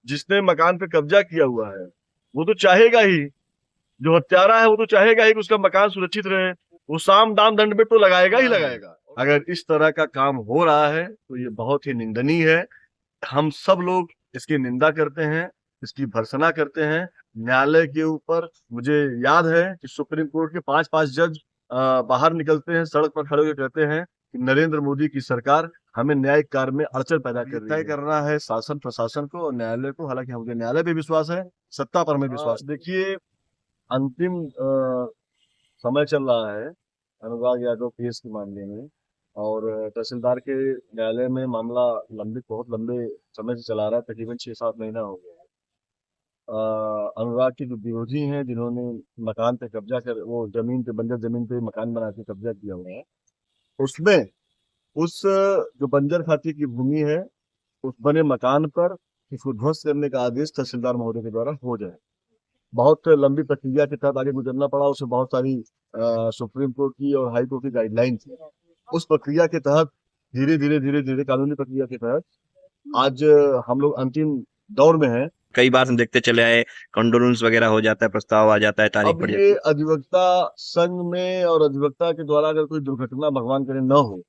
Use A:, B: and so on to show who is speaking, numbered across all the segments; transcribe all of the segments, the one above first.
A: जिसने मकान पे कब्जा किया हुआ है वो तो चाहेगा ही, जो हत्यारा है वो तो चाहेगा ही कि उसका मकान सुरक्षित रहे। वो साम दाम दंड में तो लगाएगा ही लगाएगा। अगर इस तरह का काम हो रहा है तो ये बहुत ही निंदनीय है। हम सब लोग इसकी निंदा करते हैं, इसकी भर्त्सना करते हैं। न्यायालय के ऊपर मुझे याद है कि सुप्रीम कोर्ट के 5-5 जज बाहर निकलते हैं, सड़क पर खड़े होकर कहते हैं कि नरेंद्र मोदी की सरकार हमें न्यायिक कार्य में अड़चन पैदा कर रही है। तय करना है शासन प्रशासन को और न्यायालय को। हालांकि मुझे न्यायालय पे विश्वास है, सत्ता पर हमें विश्वास। देखिए, अंतिम समय चल रहा है अनुराग यादव केस के मामले में, और तहसीलदार के न्यायालय में मामला बहुत लंबे समय से चला रहा है, तकरीबन 6-7 महीना हो गया है। अनुराग के जो विरोधी हैं, जिन्होंने मकान पे कब्जा कर, वो जमीन पे, बंजर जमीन पे मकान बना के कब्जा किया हुआ है, उसमें उस जो बंजर खाते की भूमि है, उस बने मकान पर उसको ध्वस्त करने का आदेश तहसीलदार महोदय के द्वारा हो जाए। बहुत लंबी प्रक्रिया के तहत आगे गुजरना पड़ा, उसमें बहुत सारी सुप्रीम कोर्ट की और हाई कोर्ट की गाइडलाइन थी। उस प्रक्रिया के तहत धीरे धीरे कानूनी प्रक्रिया के तहत आज हम लोग अंतिम दौर में हैं।
B: कई बार हम देखते चले आए, कंडोलेंस वगैरह हो जाता है, प्रस्ताव आ जाता है, तारीख
A: अब
B: पड़ जाती
A: ये
B: है।
A: अधिवक्ता संघ में और अधिवक्ता के द्वारा अगर कोई दुर्घटना भगवान करे न हो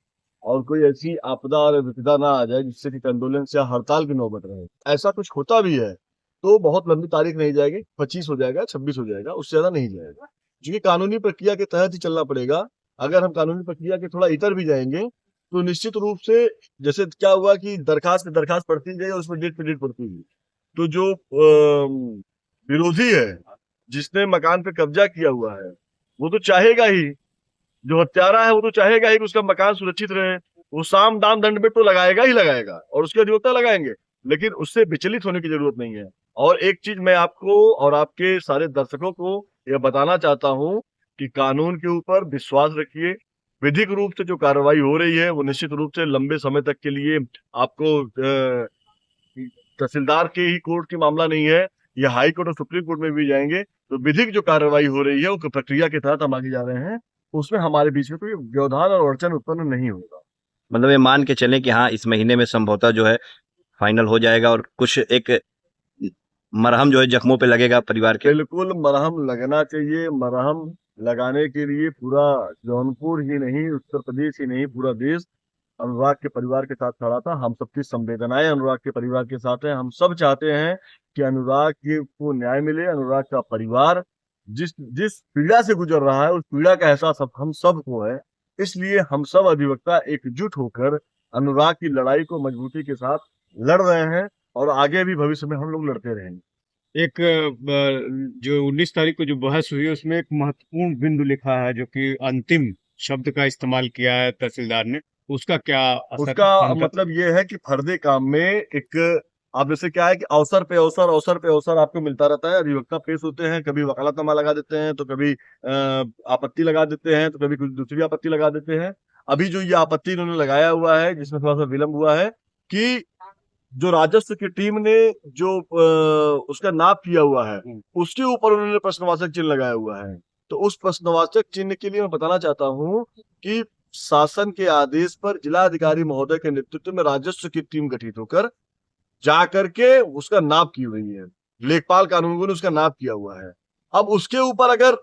A: और कोई ऐसी आपदा और विपदा ना आ जाए जिससे कि कंडोलेंस या हड़ताल की नौबत रहे, ऐसा कुछ होता भी है तो बहुत लंबी तारीख नहीं जाएगी, 25 हो जाएगा, 26 हो जाएगा, उससे ज्यादा नहीं जाएगा, क्योंकि कानूनी प्रक्रिया के तहत ही चलना पड़ेगा। अगर हम कानूनी प्रक्रिया के थोड़ा इतर भी जाएंगे तो निश्चित रूप से, जैसे क्या हुआ कि दरखास्त पे दरखास्त पड़ती गई और उसमें डेट पे डेट पड़ती गई, तो जो विरोधी है, जिसने मकान पे कब्जा किया हुआ है, वो तो चाहेगा ही, जो हत्यारा है वो तो चाहेगा ही कि उसका मकान सुरक्षित रहे। वो साम दाम दंड में तो लगाएगा ही लगाएगा और उसके अधिवक्ता लगाएंगे, लेकिन उससे विचलित होने की जरूरत नहीं है। और एक चीज मैं आपको और आपके सारे दर्शकों को यह बताना चाहता हूं कि कानून के ऊपर विश्वास रखिए। विधिक रूप से जो कार्रवाई हो रही है वो निश्चित रूप से लंबे समय तक के लिए आपको तहसीलदार के ही कोर्ट की मामला नहीं है, ये हाई कोर्ट और सुप्रीम कोर्ट में भी जाएंगे। तो विधिक जो कार्रवाई हो रही है वो प्रक्रिया के तहत हम आगे जा रहे हैं, उसमें हमारे बीच में कोई व्यवधान और अड़चन उत्पन्न नहीं होगा।
B: मतलब ये मान के चलें कि हाँ, इस महीने में संभवतः जो है फाइनल हो जाएगा और कुछ एक मरहम जो है जख्मों पे लगेगा परिवार के।
A: बिल्कुल मरहम लगना चाहिए। मरहम लगाने के लिए पूरा जौनपुर ही नहीं, उत्तर प्रदेश ही नहीं, पूरा देश अनुराग के परिवार के साथ खड़ा था। हम सबकी संवेदनाएं अनुराग के परिवार के साथ हैं। हम सब चाहते हैं कि अनुराग को न्याय मिले। अनुराग का परिवार जिस जिस पीड़ा से गुजर रहा है उस पीड़ा का एहसास हम सबको है। इसलिए हम सब अधिवक्ता एकजुट होकर अनुराग की लड़ाई को मजबूती के साथ लड़ रहे हैं और आगे भी भविष्य में हम लोग लड़ते रहेंगे।
C: एक जो 19 तारीख को जो बहस हुई उसमें एक महत्वपूर्ण बिंदु लिखा है जो कि अंतिम शब्द का इस्तेमाल किया है तहसीलदार ने, उसका क्या असर
A: उसका
C: बनता?
A: मतलब ये है कि फर्दे काम में एक, आप जैसे क्या है कि अवसर पे अवसर, अवसर पे अवसर आपको मिलता रहता है। अधिवक्ता पेश होते हैं, कभी वकालतनामा लगा देते हैं, तो कभी आपत्ति लगा देते हैं, तो कभी कुछ दूसरी आपत्ति लगा देते हैं। अभी जो ये आपत्ति इन्होंने लगाया हुआ है, जिसमें थोड़ा सा विलंब हुआ है, कि जो राजस्व की टीम ने जो उसका नाप किया हुआ है, उसके ऊपर उन्होंने प्रश्नवाचक चिन्ह लगाया हुआ है। तो उस प्रश्नवाचक चिन्ह के लिए मैं बताना चाहता हूँ कि शासन के आदेश पर जिलाधिकारी महोदय के नेतृत्व में राजस्व की टीम गठित होकर जा करके उसका नाप की हुई है। लेखपाल कानूनगो ने उसका नाप किया हुआ है। अब उसके ऊपर अगर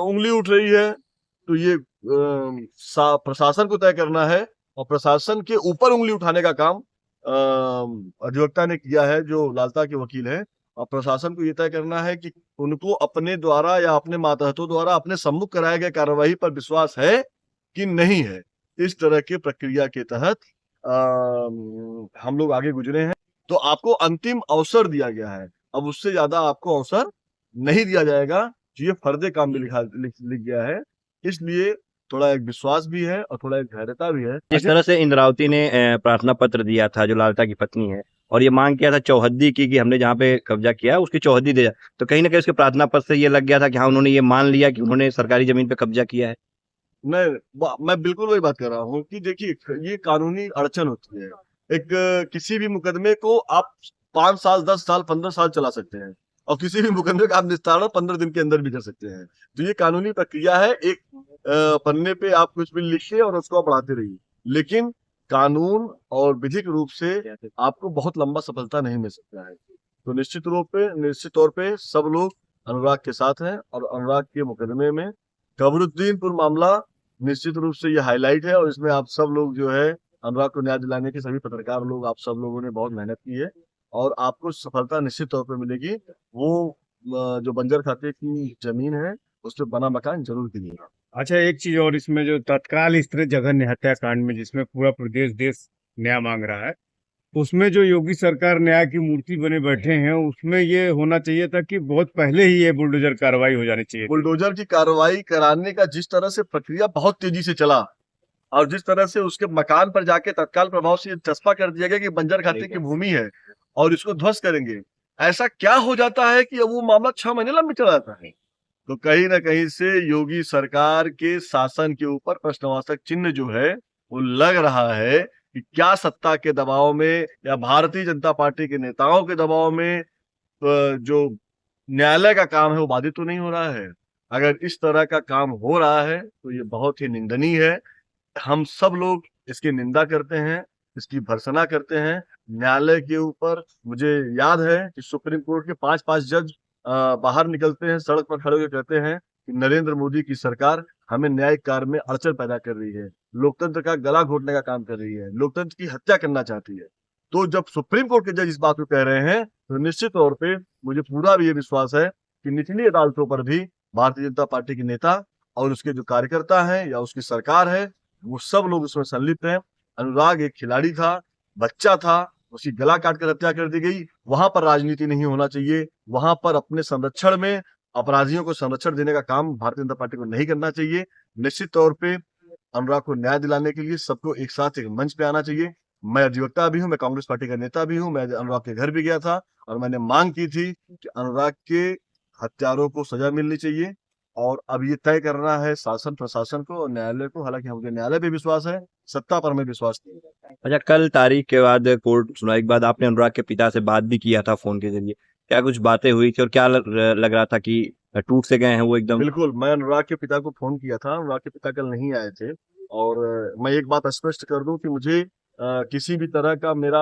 A: उंगली उठ रही है तो ये प्रशासन को तय करना है, और प्रशासन के ऊपर उंगली उठाने का काम अधिवक्ता ने किया है, जो लालता के वकील है। और प्रशासन को ये तय करना है कि उनको अपने द्वारा या अपने मातहतों द्वारा अपने सम्मुख कराए गए कार्यवाही पर विश्वास है कि नहीं है। इस तरह की प्रक्रिया के तहत हम लोग आगे गुजरे हैं। तो आपको अंतिम अवसर दिया गया है, अब उससे ज्यादा आपको अवसर नहीं दिया जाएगा। जो ये फर्दे काम में लिख गया है, इसलिए थोड़ा एक विश्वास भी है और थोड़ा एक धैर्यता भी है।
B: जिस तरह से इंद्रावती ने प्रार्थना पत्र दिया था, जो लालता की पत्नी है, और ये मांग किया था चौहद्दी की कि हमने जहाँ पे कब्जा किया है उसकी चौहद्दी दे, तो कहीं ना कहीं उसके प्रार्थना पत्र से ये लग गया था कि हाँ, उन्होंने ये मान लिया कि उन्होंने सरकारी जमीन पे कब्जा किया है।
A: मैं बिल्कुल वही बात कर रहा हूँ कि देखिए, ये कानूनी अड़चन होती है। एक किसी भी मुकदमे को आप 5 साल, 10 साल, 15 साल चला सकते हैं, और किसी भी मुकदमे का आप निस्तारण 15 दिन के अंदर भी कर सकते हैं। तो ये कानूनी प्रक्रिया है। एक पन्ने पे आप कुछ भी लिखिए और उसको आप बढ़ाते रहिए, लेकिन कानून और विधिक रूप से आपको बहुत लंबा सफलता नहीं मिल सकता है। तो निश्चित तौर पे सब लोग अनुराग के साथ हैं और अनुराग के मुकदमे में कबरुद्दीनपुर मामला निश्चित रूप से ये हाईलाइट है और इसमें आप सब लोग जो है अनुराग को न्याय दिलाने के सभी पत्रकार लोग आप सब लोगों ने बहुत मेहनत की है और आपको सफलता निश्चित तौर पे मिलेगी। वो जो बंजर खाते की जमीन है उस पर बना मकान जरूर कीजिएगा।
C: अच्छा, एक चीज और, इसमें जो तत्काल इस तरह जघन्य हत्याकांड में जिसमें पूरा प्रदेश देश न्याय मांग रहा है, उसमें जो योगी सरकार न्याय की मूर्ति बने बैठे हैं, उसमें ये होना चाहिए था कि बहुत पहले ही ये बुलडोजर कार्रवाई हो जानी चाहिए थी।
A: बुलडोजर की कार्रवाई कराने का जिस तरह से प्रक्रिया बहुत तेजी से चला और जिस तरह से उसके मकान पर जाके तत्काल प्रभाव से चस्पा कर दिया गया कि बंजर खाते की भूमि है और इसको ध्वस्त करेंगे, ऐसा क्या हो जाता है कि अब वो मामला 6 महीने लंबी चला जाता है। तो कहीं ना कहीं से योगी सरकार के शासन के ऊपर प्रश्नवाचक चिन्ह जो है वो लग रहा है कि क्या सत्ता के दबाव में या भारतीय जनता पार्टी के नेताओं के दबाव में जो न्यायालय का काम है वो बाधित तो नहीं हो रहा है। अगर इस तरह का काम हो रहा है तो ये बहुत ही निंदनीय है। हम सब लोग इसकी निंदा करते हैं, इसकी भर्त्सना करते हैं। न्यायालय के ऊपर मुझे याद है कि सुप्रीम कोर्ट के 5-5 जज बाहर निकलते हैं, सड़क पर खड़े होकर कहते हैं कि नरेंद्र मोदी की सरकार हमें न्यायिक कार्य में अड़चन पैदा कर रही है, लोकतंत्र का गला घोटने का काम कर रही है, लोकतंत्र की हत्या करना चाहती है। तो जब सुप्रीम कोर्ट के जज इस बात को कह रहे हैं तो निश्चित तौर पे मुझे पूरा भी ये विश्वास है कि निचली अदालतों पर भी भारतीय जनता पार्टी के नेता और उसके जो कार्यकर्ता हैं या उसकी सरकार है वो सब लोग उसमें संलिप्त हैं। अनुराग एक खिलाड़ी था, बच्चा था, उसकी गला काट कर हत्या कर दी गई। वहां पर राजनीति नहीं होना चाहिए, वहां पर अपने संरक्षण में अपराधियों को संरक्षण देने का काम भारतीय जनता पार्टी को नहीं करना चाहिए। निश्चित तौर पे अनुराग को न्याय दिलाने के लिए सबको एक साथ एक मंच पे आना चाहिए। मैं अधिवक्ता भी हूँ, मैं कांग्रेस पार्टी का नेता भी हूँ। मैं अनुराग के घर भी गया था और मैंने मांग की थी कि अनुराग के हत्यारों को सजा मिलनी चाहिए और अब ये तय करना है शासन प्रशासन को और न्यायालय को। हालांकि मुझे न्यायालय पे विश्वास है, सत्ता पर मैं विश्वास नहीं है।
B: अच्छा, कल तारीख के बाद कोर्ट सुनवाई के बाद आपने अनुराग के पिता से बात भी किया था फोन के जरिए, क्या कुछ बातें हुई थी और क्या लग रहा था कि टूट से गए हैं वो एकदम?
A: बिल्कुल, मैं अनुराग के पिता को फोन किया था। अनुराग के पिता कल नहीं आए थे और मैं एक बात स्पष्ट कर दूं कि मुझे किसी भी तरह का मेरा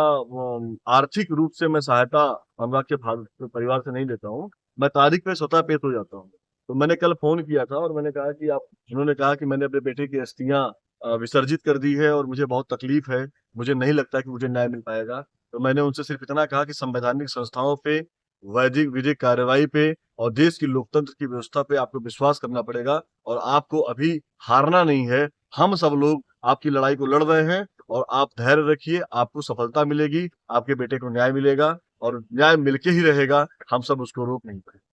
A: आर्थिक रूप से मैं सहायता अनुराग के परिवार से नहीं लेता हूँ। मैं तारीख पे स्वतः पेश हो जाता हूँ। तो मैंने कल फोन किया था और मैंने कहा कि उन्होंने कहा कि मैंने अपने बेटे की अस्थियां विसर्जित कर दी है और मुझे बहुत तकलीफ है, मुझे नहीं लगता कि मुझे न्याय मिल पाएगा। तो मैंने उनसे सिर्फ इतना कहा कि संवैधानिक संस्थाओं पे, वैधिक विधिक कार्रवाई पे और देश की लोकतंत्र की व्यवस्था पे आपको विश्वास करना पड़ेगा और आपको अभी हारना नहीं है। हम सब लोग आपकी लड़ाई को लड़ रहे हैं और आप धैर्य रखिए, आपको सफलता मिलेगी, आपके बेटे को न्याय मिलेगा और न्याय मिलके ही रहेगा। हम सब उसको रोक नहीं पाएंगे।